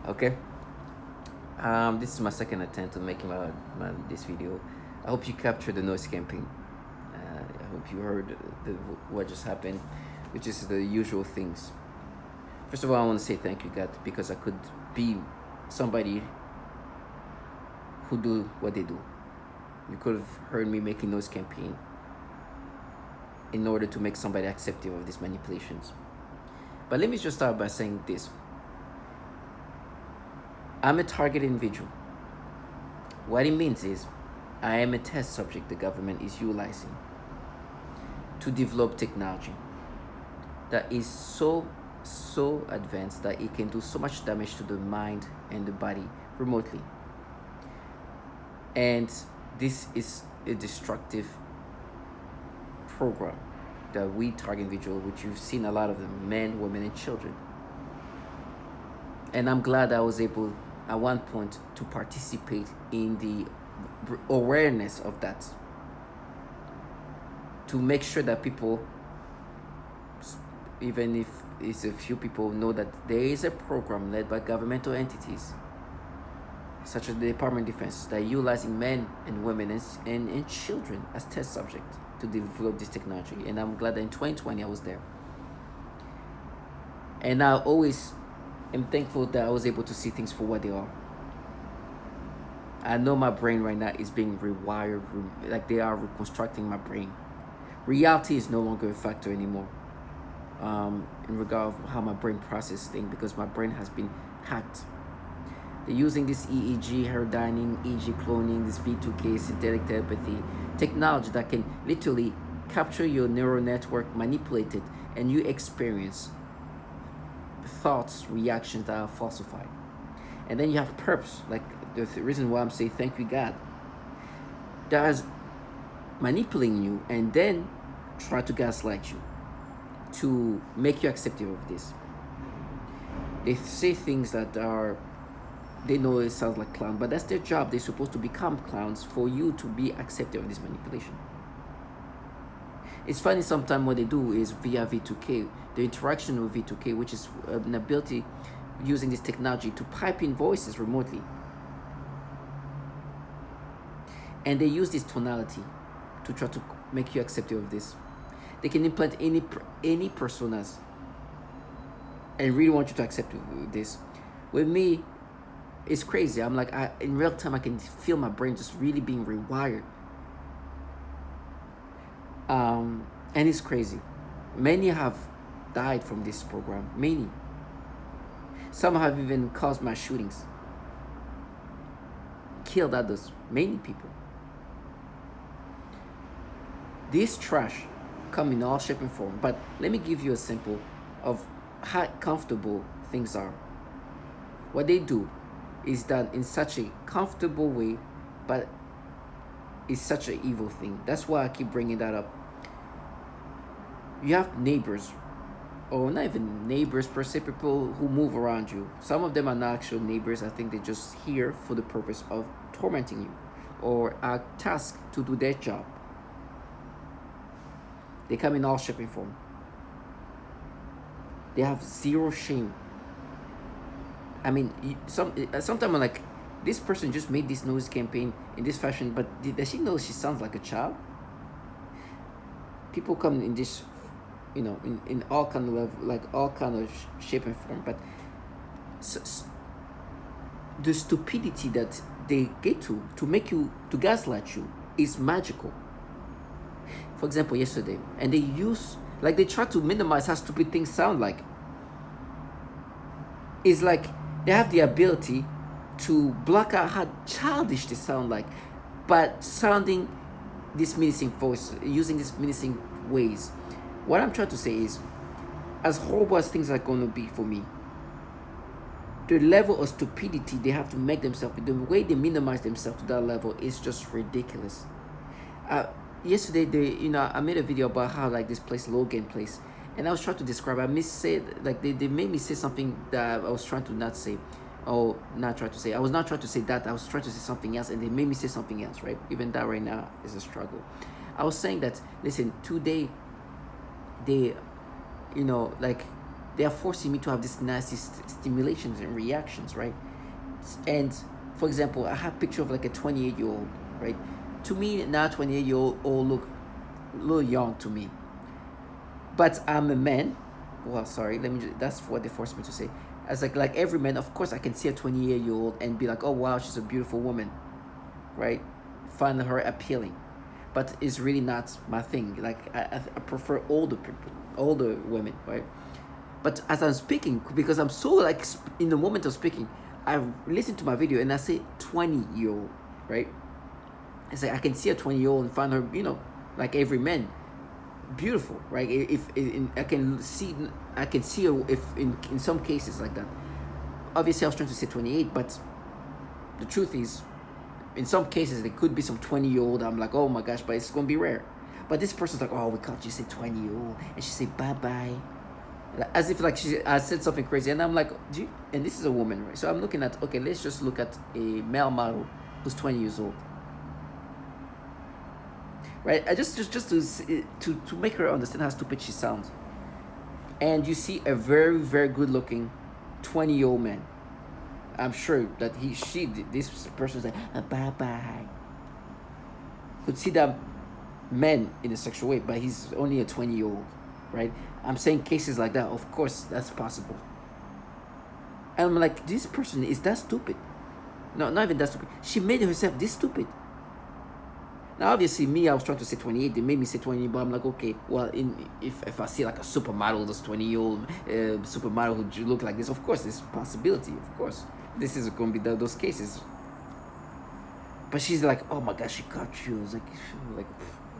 Okay. This is my second attempt at making this video. I hope you captured the noise campaign. I hope you heard what just happened, which is the usual things. First of all, I want to say thank you, God, because I could be somebody who do what they do. You could have heard me making noise campaign in order to make somebody accepting of these manipulations. But let me just start by saying this. I'm a target individual. What it means is I am a test subject the government is utilizing to develop technology that is so advanced that it can do so much damage to the mind and the body remotely. And this is a destructive program that we target individuals, which you've seen a lot of them, men, women, and children. And I'm glad I was able at one point to participate in the awareness of that, to make sure that people, even if it's a few people, know that there is a program led by governmental entities such as the Department of Defense that are utilizing men and women and children as test subjects to develop this technology. And I'm glad that in 2020 I was there. And I always am thankful that I was able to see things for what they are. I know my brain right now is being rewired, like they are reconstructing my brain. Reality is no longer a factor anymore in regard of how my brain processes things, because my brain has been hacked. They're using this EEG, herdine, EEG cloning, this V2K, synthetic telepathy technology that can literally capture your neural network, manipulate it, and you experience thoughts, reactions that are falsified. And then you have perps, like the reason why I'm saying thank you, God, that is manipulating you and then try to gaslight you to make you accepting of this. They say things that are, they know it sounds like clown, but that's their job. They're supposed to become clowns for you to be accepting of this manipulation. It's funny sometimes what they do is via V2K, the interaction with V2K, which is an ability using this technology to pipe in voices remotely. And they use this tonality to try to make you accepting of this. They can implant any personas and really want you to accept this. With me, it's crazy. I'm like, in real time, I can feel my brain just really being rewired. And it's crazy. Many have died from this program. Many. Some have even caused mass shootings. Killed others. Many people. This trash come in all shape and form. But let me give you a sample of how comfortable things are. What they do is done in such a comfortable way, but it's such an evil thing. That's why I keep bringing that up. You have neighbors, or not even neighbors per se, people who move around you. Some of them are not actual neighbors. I think they're just here for the purpose of tormenting you or are tasked to do their job. They come in all shape and form. They have zero shame. I mean, sometimes I'm like, this person just made this noise campaign in this fashion, but does she know she sounds like a child? People come in this, in all kind of level, like all kind of shape and form, but the stupidity that they get to make you, to gaslight you, is magical. For example, yesterday, and they try to minimize how stupid things sound like. It's like they have the ability to block out how childish they sound like, but sounding this menacing voice, using these menacing ways. What I'm trying to say is, as horrible as things are going to be for me, the level of stupidity they have to make themselves, the way they minimize themselves to that level is just ridiculous. Yesterday, I made a video about how, like, this place, Logan place, and I was trying to describe, I missaid, like, they made me say something that I was trying to not say, or not try to say. I was not trying to say that, I was trying to say something else, and they made me say something else, right? Even that right now is a struggle. I was saying that, listen, today, they, like, They are forcing me to have these nasty stimulations and reactions, right? And for example, I have a picture of like a 28-year-old, right? To me now, 28-year-old look a little young to me, but I'm a man. Well, sorry, let me that's what they forced me to say. As like every man, of course I can see a 28-year-old and be like, oh wow, she's a beautiful woman, right? Find her appealing, but it's really not my thing. Like I prefer older people, older women, right? But as I'm speaking, because I'm so like in the moment of speaking, I listen to my video and I say 20-year-old, right? I say I can see a 20-year-old and find her, like every man, beautiful, right? If I can see, her if in some cases like that. Obviously, I was trying to say 28, but the truth is, in some cases, there could be some 20-year-old. I'm like, oh my gosh, but it's gonna be rare. But this person's like, oh, we can't just say 20-year-old, and she say bye bye, as if like I said something crazy, and I'm like, and this is a woman, right? So I'm looking at, okay, let's just look at a male model who's 20 years old, right? I just to make her understand how stupid she sounds. And you see a very very good looking 20-year-old man. I'm sure that this person's like, bye bye. Could see that man in a sexual way, but he's only a 20-year-old, right? I'm saying cases like that, of course, that's possible. And I'm like, this person is that stupid. No, not even that stupid. She made herself this stupid. Now, obviously, me, I was trying to say 28. They made me say 20, but I'm like, okay, well, if I see like a supermodel, this 20-year-old supermodel who look like this, of course, there's a possibility. Of course, this is going to be those cases. But she's like, oh my gosh, she got you. I was like,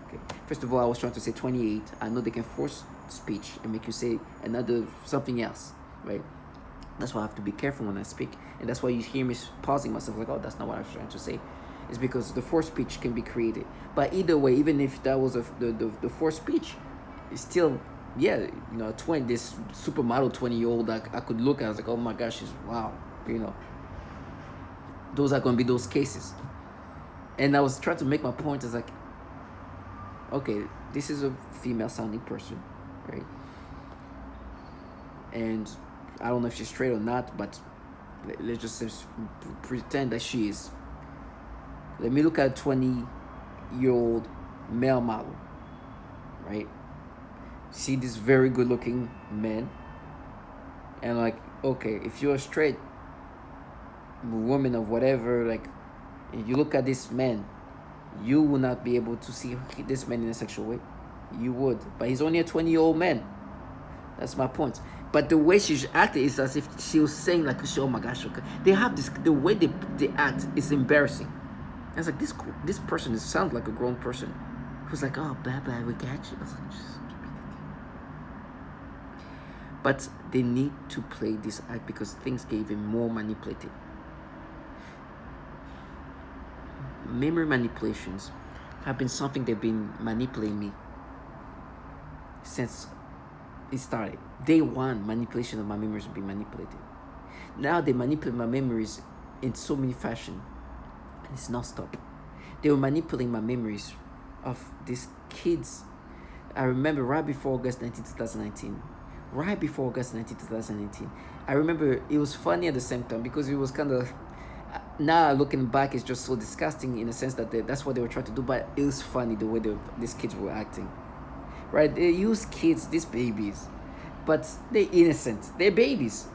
okay. First of all, I was trying to say 28. I know they can force speech and make you say another something else, right? That's why I have to be careful when I speak, and that's why you hear me pausing myself, like, oh, that's not what I was trying to say. It's because the forced speech can be created. But either way, even if that was the forced speech, it's still, yeah, this supermodel 20-year-old I could look at. I was like, oh my gosh, she's wow, those are going to be those cases. And I was trying to make my point. It's like, okay, this is a female sounding person, right? And I don't know if she's straight or not, but let's just pretend that she is. Let me look at a 20-year-old male model, right? See this very good looking man, and like, okay, if you're a straight woman or whatever, like, you look at this man, you will not be able to see this man in a sexual way. You would, but he's only a 20-year-old man. That's my point. But the way she's acting is as if she was saying like, oh my gosh, okay. They have this, the way they act is embarrassing. I was like, this person sounds like a grown person who's like, oh, bye bye, we got you. I was like, but they need to play this act because things get even more manipulated. Memory manipulations have been something they've been manipulating me since it started. Day one, manipulation of my memories have been manipulated. Now they manipulate my memories in so many fashion, and it's not stop. They were manipulating my memories of these kids. I remember right before August 19, 2019. Right before August 19, 2019. I remember it was funny at the same time because it was kind of, now looking back, it's just so disgusting in the sense that that's what they were trying to do, but it was funny the way these kids were acting. Right? They use kids, these babies, but they're innocent. They're babies.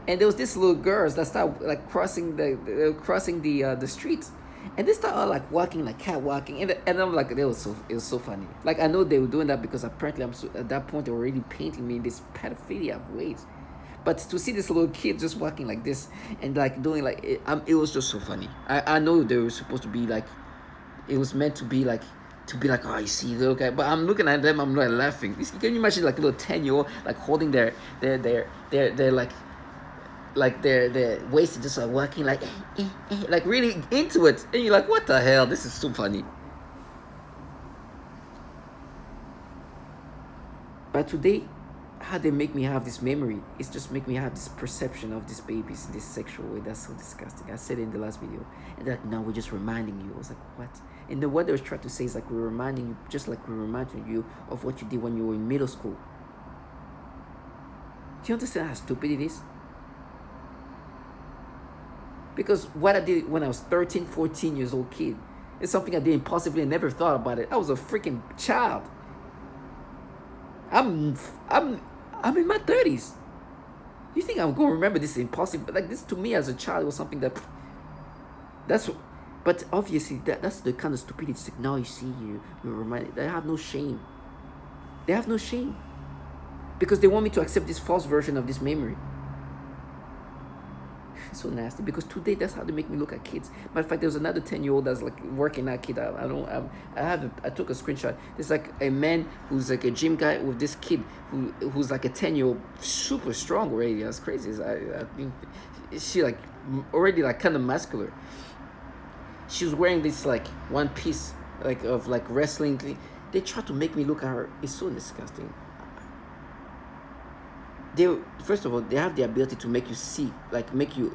And there was this little girls that started like crossing the streets, and they started like walking like cat walking, and I'm like, it was so funny. Like, I know they were doing that because apparently at that point they were already painting me in this pedophilia ways. But to see this little kid just walking like this and like doing like it was just so funny. I know they were supposed to be like, it was meant to be like, oh, you see, little guy. But I'm looking at them, I'm like laughing. Can you imagine like a little 10-year-old like holding their like their waist, just like walking like like really into it, and you're like, what the hell? This is so funny. But today, how they make me have this memory, it's just make me have this perception of these babies in this sexual way. That's so disgusting. I said it in the last video, and they're like, no, we're just reminding you. I was like, what? And then what they were trying to say is like, we're reminding you, just like we're reminding you of what you did when you were in middle school. Do you understand how stupid it is? Because what I did when I was 13, 14 years old kid is something I did impossibly and never thought about it. I was a freaking child. I'm in my 30s. You think I'm going to remember this impossible? Like, this to me as a child was something that's, but obviously that's the kind of stupidity. It's like, now you see, you're reminded. They have no shame. They have no shame. Because they want me to accept this false version of this memory. It's so nasty, because today that's how they make me look at kids. Matter of fact, there was another 10-year-old that's like working that kid. I took a screenshot. There's like a man who's like a gym guy with this kid who's like a 10-year-old, super strong already. That's crazy. I mean, she like already like kind of muscular. She was wearing this like one piece like of like wrestling thing. They try to make me look at her. It's so disgusting. First of all, they have the ability to make you see, like make your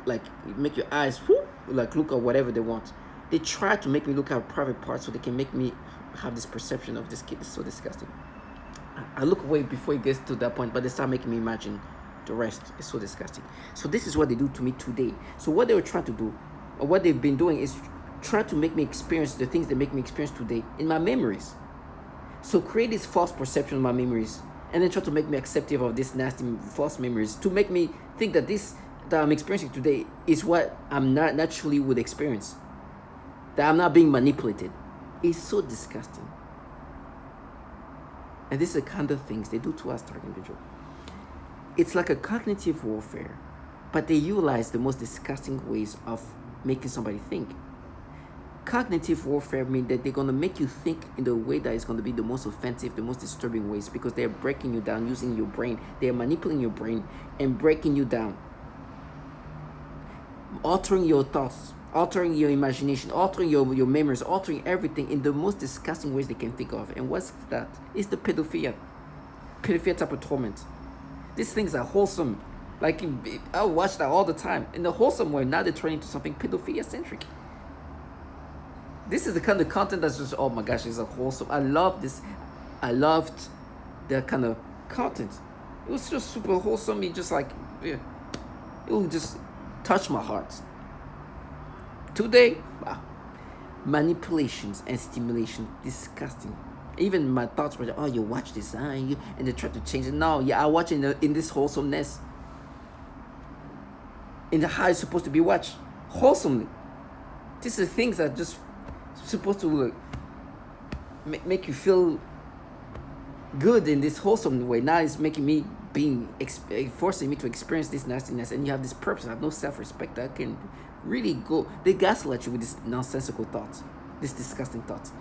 eyes whoop, like look at whatever they want. They try to make me look at private parts so they can make me have this perception of this kid. It's so disgusting. I look away before it gets to that point, but they start making me imagine the rest. It's so disgusting. So this is what they do to me today. So what they were trying to do, or what they've been doing, is try to make me experience the things they make me experience today in my memories. So create this false perception of my memories, and then try to make me acceptive of these nasty false memories, to make me think that this that I'm experiencing today is what I'm not naturally would experience, that I'm not being manipulated. It's so disgusting. And this is the kind of things they do to us, target individual. It's like a cognitive warfare, but they utilize the most disgusting ways of making somebody think. Cognitive warfare means that they're going to make you think in the way that is going to be the most offensive, the most disturbing ways, because they're breaking you down using your brain. They're manipulating your brain and breaking you down, altering your thoughts, altering your imagination, altering your memories, altering everything in the most disgusting ways they can think of. And what's that? It's the pedophilia type of torment. These things are wholesome. Like, I watch that all the time. In the wholesome way, now they're turning into something pedophilia-centric. This is the kind of content that's just, oh my gosh, it's a wholesome. I love this. I loved that kind of content. It was just super wholesome. It just like, yeah, it will just touch my heart. Today, wow, manipulations and stimulation, disgusting. Even my thoughts were, oh, you watch this, and they try to change it. No, yeah, I watch it in this wholesomeness. In the how it's supposed to be watched, wholesomely. These are things that just supposed to make you feel good in this wholesome way. Now it's making me forcing me to experience this nastiness, and you have this purpose. I have no self-respect that can really go. They gaslight you with these nonsensical thoughts, these disgusting thoughts.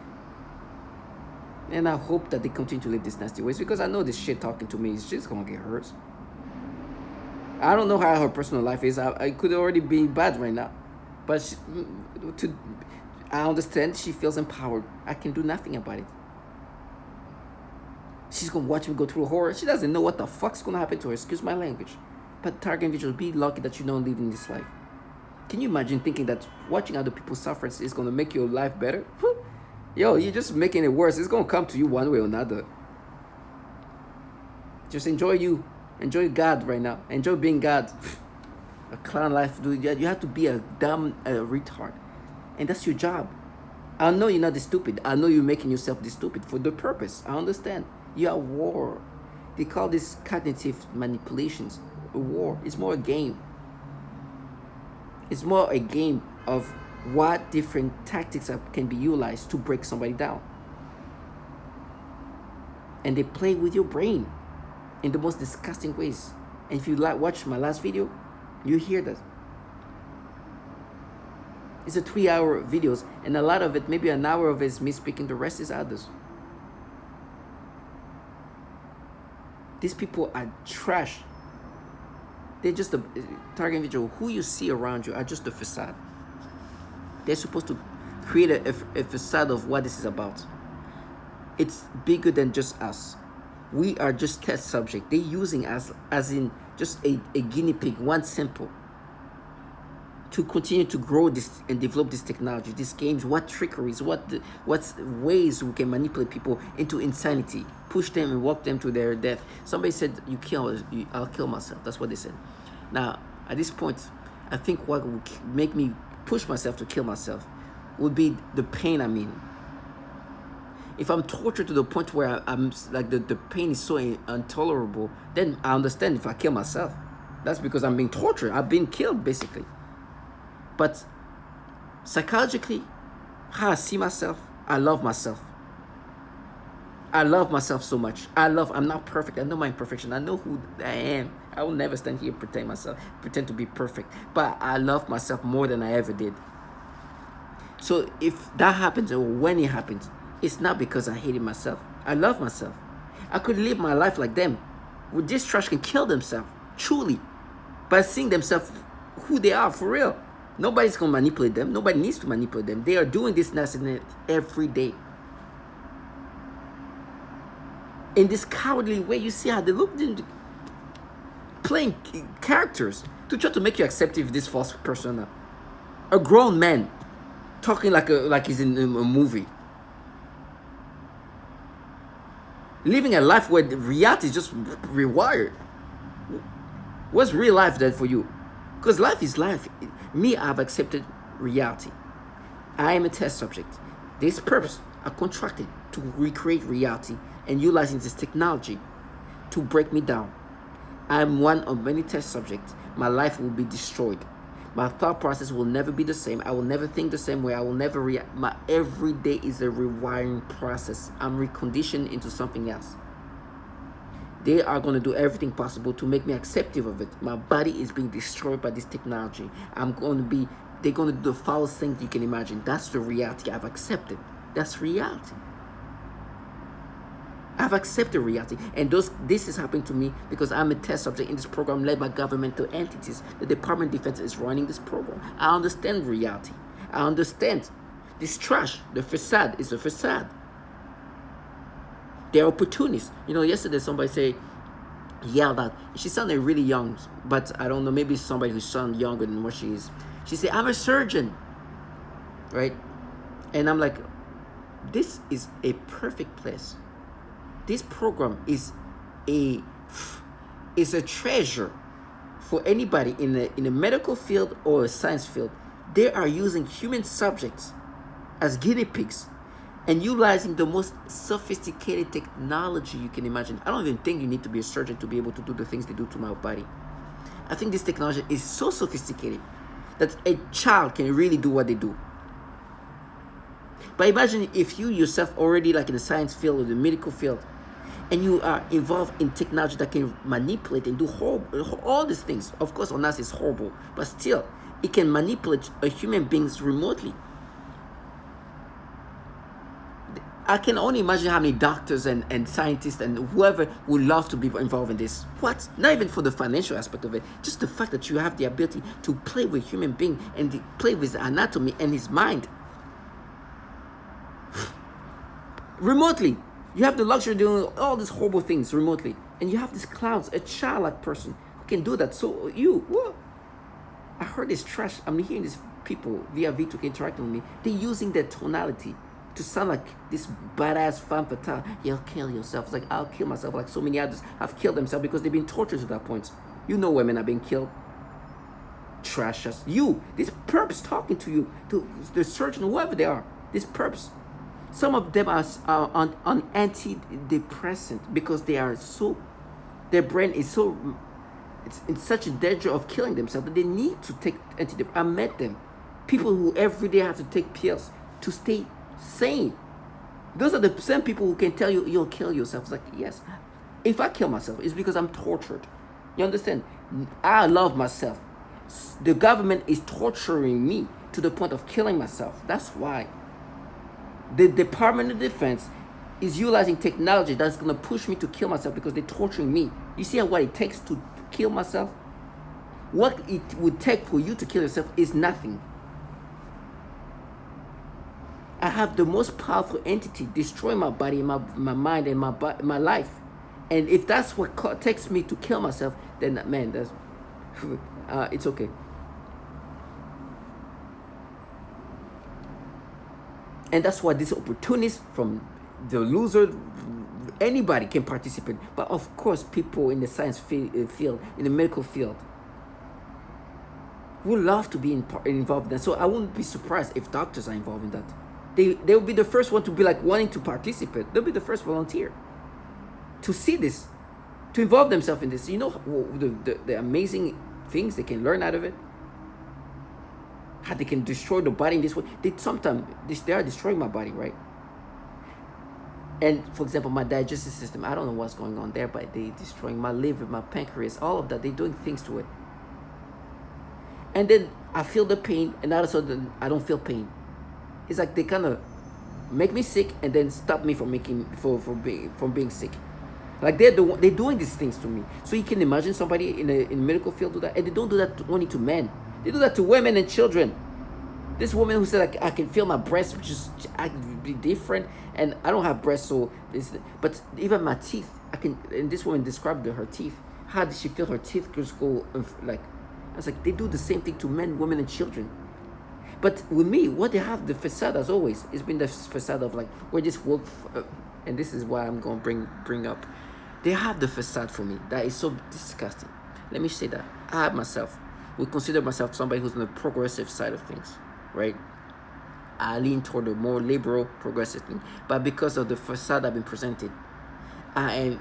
And I hope that they continue to live these nasty ways, because I know this shit talking to me is just gonna get hurt. I don't know how her personal life is. I could already be bad right now, but I understand she feels empowered. I can do nothing about it. She's gonna watch me go through horror. She doesn't know what the fuck's gonna happen to her. Excuse my language. But target individuals, be lucky that you don't live in this life. Can you imagine thinking that watching other people suffer is gonna make your life better? Yo, you're just making it worse. It's gonna come to you one way or another. Just enjoy you. Enjoy God right now. Enjoy being God. A clown life, dude. You have to be a dumb retard. And that's your job. I know you're not this stupid. I know you're making yourself this stupid for the purpose. I understand. You're at war. They call this cognitive manipulations a war. It's more a game. It's more a game of what different tactics can be utilized to break somebody down. And they play with your brain in the most disgusting ways. And if you watch my last video, you hear that. It's a 3-hour videos, and a lot of it, maybe an hour of it is me speaking, the rest is others. These people are trash. They're just a target individual. Who you see around you are just a facade. They're supposed to create a facade of what this is about. It's bigger than just us. We are just test subject. They're using us as in just a guinea pig, one sample, to continue to grow this and develop this technology, these games, what trickeries, what ways we can manipulate people into insanity, push them and walk them to their death. Somebody said, I'll kill myself. That's what they said. Now, at this point, I think what would make me push myself to kill myself would be the pain I'm in. If I'm tortured to the point where I'm like the pain is so intolerable, then I understand if I kill myself. That's because I'm being tortured. I've been killed, basically. But psychologically, how I see myself, I love myself. I love myself so much. I'm not perfect. I know my imperfection. I know who I am. I will never stand here and pretend to be perfect. But I love myself more than I ever did. So if that happens, or when it happens, it's not because I hated myself. I love myself. I could live my life like them. With this trash can kill themselves, truly, by seeing themselves who they are for real. Nobody's gonna manipulate them. Nobody needs to manipulate them. They are doing this nastiness every day. In this cowardly way, you see how they look playing characters to try to make you acceptive of this false persona. A grown man talking like he's in a movie. Living a life where the reality is just rewired. What's real life then for you? Because life is life. Me, I've accepted reality. I am a test subject. This purpose are contracted to recreate reality and utilizing this technology to break me down. I am one of many test subjects. My life will be destroyed. My thought process will never be the same. I will never think the same way. I will never react. My every day is a rewiring process. I'm reconditioned into something else. They are going to do everything possible to make me acceptive of it. My body is being destroyed by this technology. They're going to do the foulest thing you can imagine. That's the reality I've accepted. That's reality. I've accepted reality, and this is happening to me because I'm a test subject in this program led by governmental entities. The Department of Defense is running this program. I understand reality. I understand this trash. The facade is a facade. They're opportunists. Yesterday somebody yelled out. She sounded really young, but I don't know. Maybe somebody who sounds younger than what she is. She said, "I'm a surgeon," right? And I'm like, this is a perfect place. This program is a treasure for anybody in a medical field or a science field. They are using human subjects as guinea pigs and utilizing the most sophisticated technology you can imagine. I don't even think you need to be a surgeon to be able to do the things they do to my body. I think this technology is so sophisticated that a child can really do what they do. But imagine if you yourself already like in the science field or the medical field, and you are involved in technology that can manipulate and do all these things. Of course, on us it's horrible, but still, it can manipulate a human beings remotely. I can only imagine how many doctors and scientists and whoever would love to be involved in this. What? Not even for the financial aspect of it. Just the fact that you have the ability to play with a human being and to play with his anatomy and his mind. Remotely. You have the luxury of doing all these horrible things remotely. And you have these clowns, a childlike person who can do that. So what? I heard this trash. I'm hearing these people via V2K interacting with me. They're using their tonality to sound like this badass femme fatale. You'll kill yourself. It's like, I'll kill myself. Like so many others have killed themselves because they've been tortured to that point. Women are being killed. Trash. This perps talking to you, to the surgeon, whoever they are. This perps. Some of them are on antidepressant because their brain is it's in such a danger of killing themselves that they need to take antidepressant. I met them. People who every day have to take pills to stay sane. Those are the same people who can tell you you'll kill yourself. It's like, yes, if I kill myself, it's because I'm tortured. You understand? I love myself. The government is torturing me to the point of killing myself. That's why. The Department of Defense is utilizing technology that's going to push me to kill myself because they're torturing me. You see what it takes to kill myself? What it would take for you to kill yourself is nothing. I have the most powerful entity destroying my body, my mind, and my life. And if that's what takes me to kill myself, then man, it's okay. And that's why these opportunists from the loser, anybody can participate. But of course, people in the science field, in the medical field, would love to be involved in that. So I wouldn't be surprised if doctors are involved in that. They'll be the first one to be like wanting to participate. They'll be the first volunteer to see this, to involve themselves in this. You know the amazing things they can learn out of it. How they can destroy the body in this way. They are destroying my body, right? And for example, my digestive system, I don't know what's going on there, but they destroying my liver, my pancreas, all of that. They're doing things to it. And then I feel the pain, and all of a sudden I don't feel pain. It's like they kind of make me sick and then stop me from being sick. Like they're doing these things to me. So you can imagine somebody in the medical field do that, and they don't do that only to men. They do that to women and children. This woman who said, like, I can feel my breasts, which is be different, and I don't have breasts, so but even my teeth, and this woman described her teeth. How did she feel her teeth just go, like, I was like, they do the same thing to men, women, and children. But with me, what they have, the facade as always, it's been the facade of like, we're just woke, and this is why I'm going to bring up. They have the facade for me that is so disgusting. Let me say that. I would consider myself somebody who's on the progressive side of things, right? I lean toward the more liberal, progressive thing. But because of the facade I've been presented, I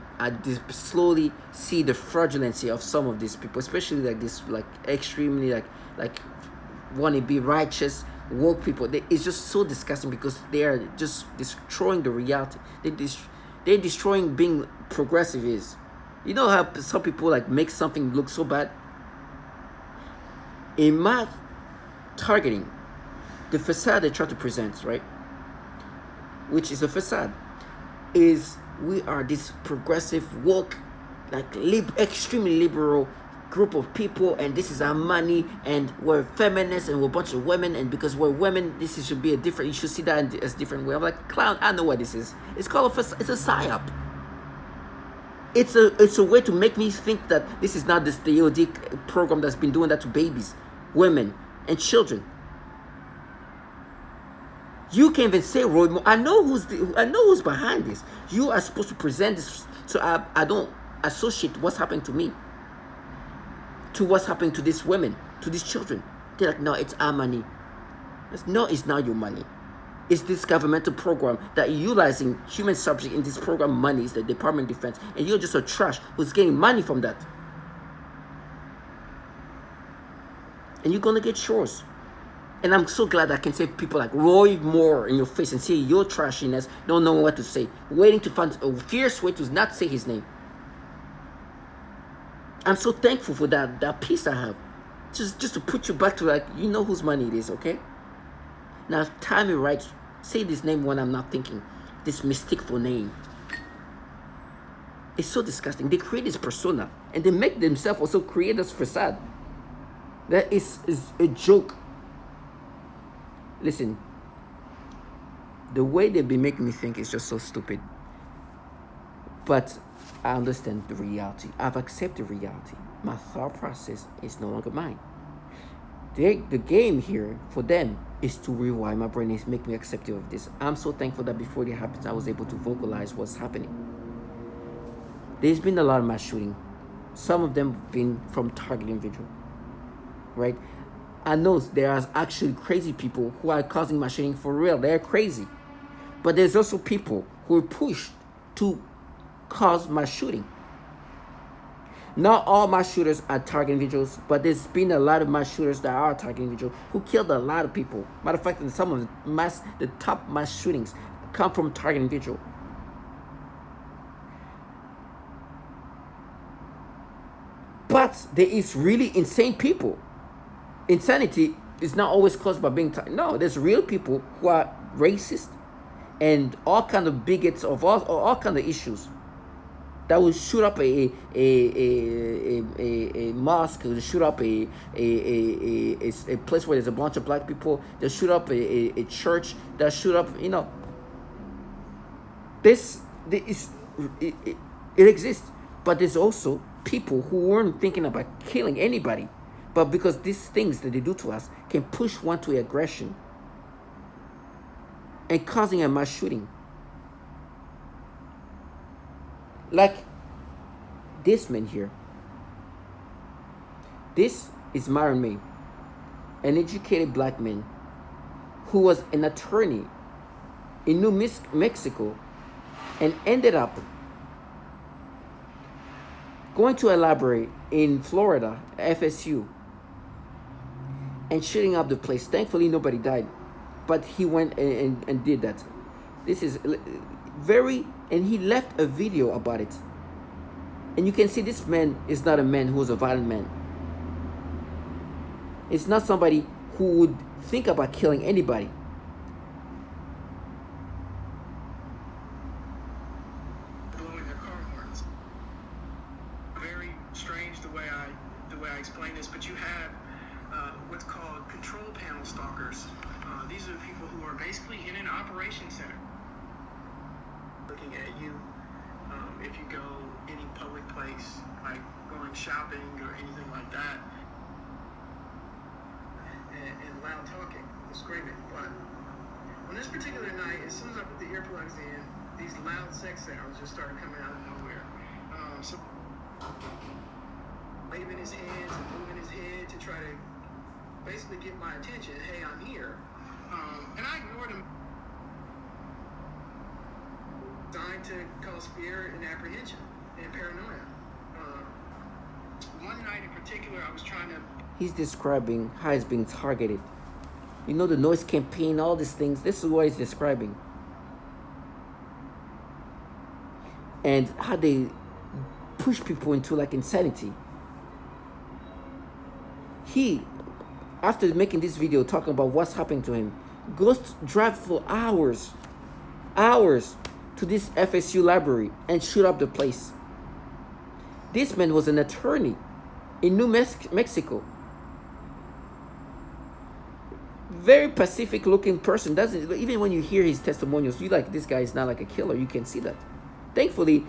slowly see the fraudulency of some of these people, especially like this, like extremely like want to be righteous, woke people. It's just so disgusting because they are just destroying the reality. They're destroying being progressive is. You know how some people like make something look so bad? In my targeting, the facade they try to present, right? Which is a facade, is we are this progressive, woke, like extremely liberal group of people, and this is our money, and we're feminists, and we're a bunch of women, and because we're women, this should be a different. You should see that as a different way. I'm like, clown. I know what this is. It's called it's a psyop. It's a way to make me think that this is not this DoD program that's been doing that to babies, women, and children. You can't even say Roy Moore. I know who's behind this. You are supposed to present this, so I don't associate what's happening to me to what's happening to these women, to these children. They're like, no, it's our money. No, it's not your money. It's this governmental program that utilizing human subject in this program money is the Department of Defense, and you're just a trash who's getting money from that. And you're gonna get yours. And I'm so glad I can say people like Roy Moore in your face and say your trashiness, don't know what to say, waiting to find a fierce way to not say his name. I'm so thankful for that peace I have. Just to put you back to like, you know whose money it is, okay? Now, time it right, say this name when I'm not thinking. This mystical name. It's so disgusting. They create this persona, and they make themselves also create this facade. That is a joke. Listen, the way they've been making me think is just so stupid. But I understand the reality. I've accepted reality. My thought process is no longer mine. The game here for them is to rewire my brain and make me accepting of this. I'm so thankful that before it happens, I was able to vocalize what's happening. There's been a lot of mass shooting. Some of them have been from targeted individual, right? I know there are actually crazy people who are causing mass shooting for real. They're crazy. But there's also people who are pushed to cause mass shooting. Not all mass shooters are target individuals, but there's been a lot of mass shooters that are target individuals who killed a lot of people. Matter of fact, some of the top mass shootings come from target individual. But there is really insane people. Insanity is not always caused by being no. There's real people who are racist and all kind of bigots of all kind of issues that will shoot up a mosque, will shoot up a place where there's a bunch of black people. They'll shoot up a church. They'll shoot up, you know. It exists, but there's also people who weren't thinking about killing anybody, but because these things that they do to us can push one to aggression. and causing a mass shooting. Like this man here. This is Myron May, an educated black man who was an attorney in New Mexico and ended up going to a library in Florida, FSU, and shooting up the place. Thankfully, nobody died, but he went and did that. This is and he left a video about it. And you can see this man is not a man who was a violent man. It's not somebody who would think about killing anybody. Blowing their car horns. Very strange the way I explain this, but you have what's called control panel stalkers. These are the people who are basically in an operation center, looking at you. If you go any public place, like going shopping or anything like that, and loud talking and screaming. But on this particular night, as soon as I put the earplugs in, these loud sex sounds just started coming out of nowhere. So waving his hands and moving his head to try to basically get my attention. Hey, I'm here. And I ignored him. Designed to cause fear and apprehension and paranoia. One night in particular, I was trying to... He's describing how he's being targeted. You know, the noise campaign, all these things. This is what he's describing. And how they push people into like insanity. He, after making this video talking about what's happening to him, goes to drive for hours to this FSU library and shoot up the place. This man was an attorney in New Mexico. Very Pacific looking person. Doesn't, even when you hear his testimonials, you like, this guy is not like a killer. You can see that. Thankfully,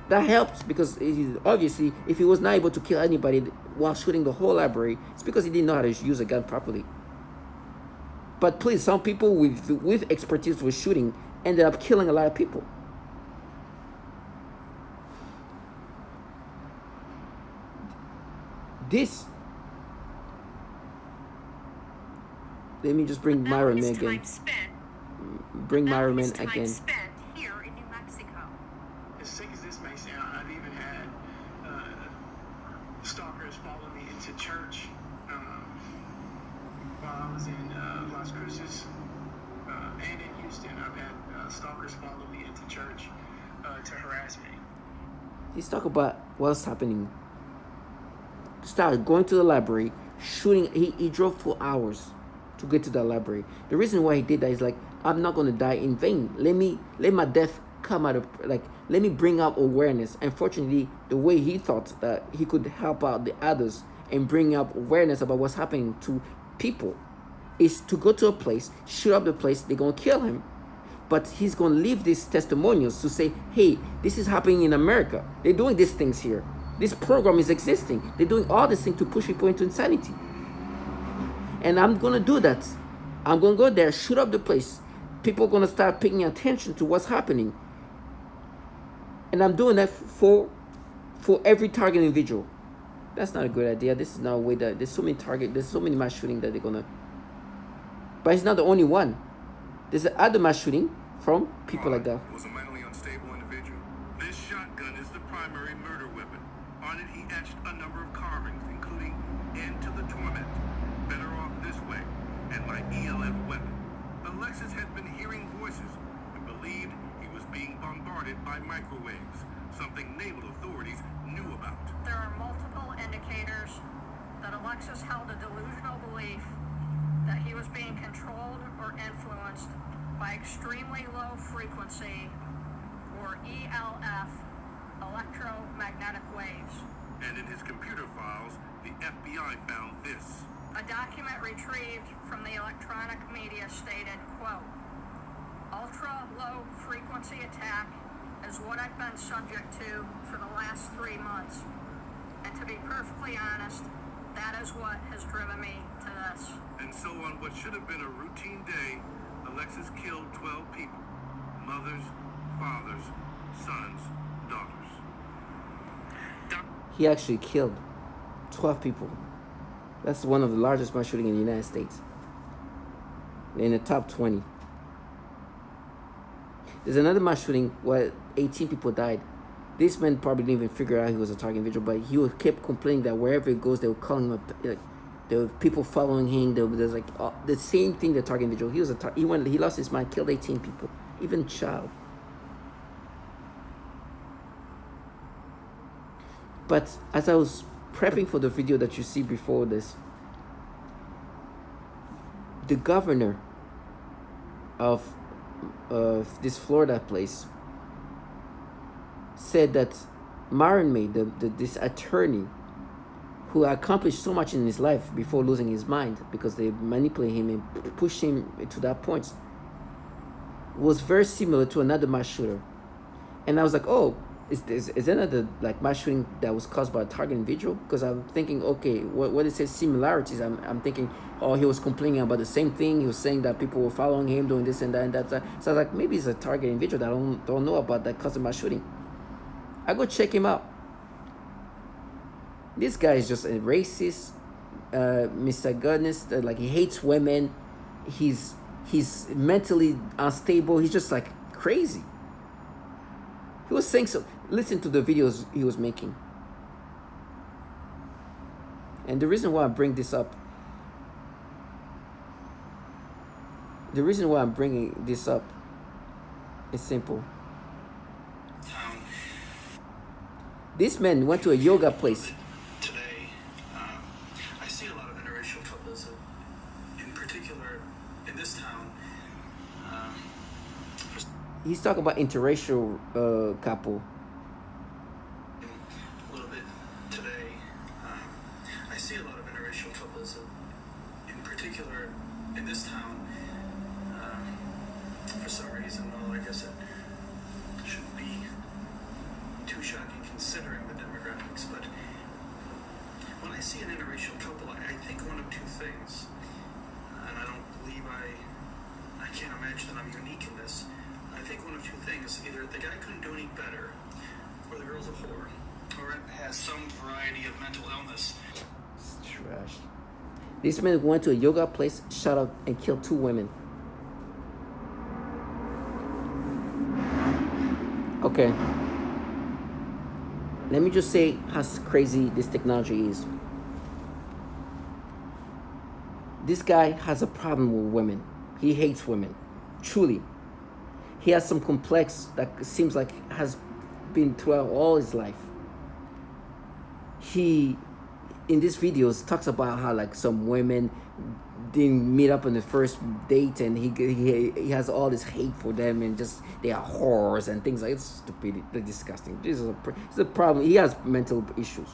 that helps, because obviously if he was not able to kill anybody while shooting the whole library, it's because he didn't know how to use a gun properly. But please, some people with expertise with shooting ended up killing a lot of people. This, let me just bring Myron again. Bring Myron again. Here in New Mexico. As sick as this may sound, I've even had stalkers follow me into church while I was in Las Cruces and in Houston. I've had stalkers follow me into church to harass me. He's talking about what's happening. Started going to the library, shooting. He drove for hours to get to the library. The reason why he did that is like, I'm not going to die in vain. Let my death come out of, like, let me bring up awareness. Unfortunately, the way he thought that he could help out the others and bring up awareness about what's happening to people is to go to a place, shoot up the place, they're going to kill him. But he's going to leave these testimonials to say, hey, this is happening in America. They're doing these things here. This program is existing. They're doing all this thing to push people into insanity. And I'm going to do that. I'm going to go there, shoot up the place. People are going to start paying attention to what's happening. And I'm doing that for every target individual. That's not a good idea. This is not a way that there's so many targets, there's so many mass shooting that they're going to. But it's not the only one. There's other mass shooting from people like that. Was a mentally unstable individual. This shotgun is the primary murder weapon. On it, he etched a number of carvings, including "End to the Torment," "Better Off This Way," and my ELF weapon. Alexis had been hearing voices and believed he was being bombarded by microwaves, something naval authorities knew about. There are multiple indicators that Alexis held a delusional belief that he was being controlled or influenced by extremely low frequency, or ELF, electromagnetic waves. And in his computer files, the FBI found this. A document retrieved from the electronic media stated, quote, "Ultra-low frequency attack is what I've been subject to for the last 3 months. And to be perfectly honest, that is what has driven me to this." And so on what should have been a routine day, Alexis killed 12 people. Mothers, fathers, sons, daughters. He actually killed 12 people. That's one of the largest mass shootings in the United States. In the top 20. There's another mass shooting where 18 people died. This man probably didn't even figure out he was a target individual, but he would keep complaining that wherever he goes, they would call him up. Like, there were people following him. There's like the same thing. The target individual. He was he lost his mind, killed 18 people, even child. But as I was prepping for the video that you see before this, the governor of this Florida place said that Myron May, this attorney who accomplished so much in his life before losing his mind because they manipulated him and pushed him to that point, was very similar to another mass shooter. And I was like, oh, is another like mass shooting that was caused by a target individual? Because I'm thinking, okay, what it says similarities, I'm thinking, oh, he was complaining about the same thing. He was saying that people were following him, doing this and that and that. So I was like, maybe it's a target individual that I don't know about that caused a mass shooting. I go check him out. This guy is just a racist, misogynist. Like, he hates women. He's mentally unstable. He's just like crazy. He was saying so. Listen to the videos he was making. And the reason why I bring this up, is simple. This man went to a yoga place. Today, I see a lot of interracial couples, in particular in this town. He's talking about interracial couple. A little bit today, I see a lot of interracial couples, in particular in this town. For some reason, well, I guess it shouldn't be too shocking considering the demographics, but when I see an interracial couple, I think one of two things, and I don't believe I can't imagine that I'm unique in this. I think one of two things: either the guy couldn't do any better, or the girl's a whore, or it has some variety of mental illness. It's trash. This man went to a yoga place, shot up and killed 2 women. Okay. Let me just say how crazy this technology is. This guy has a problem with women. He hates women. Truly. He has some complex that seems like has been throughout all his life. He, in these videos, talks about how like some women didn't meet up on the first date, and he has all this hate for them, and just they are whores and things like it's stupid, disgusting. This is a problem. He has mental issues.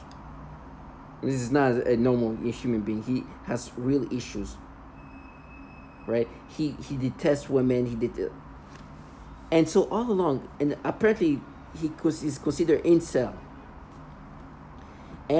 This is not a normal human being. He has real issues. Right? He detests women. And so all along, and apparently he's considered incel.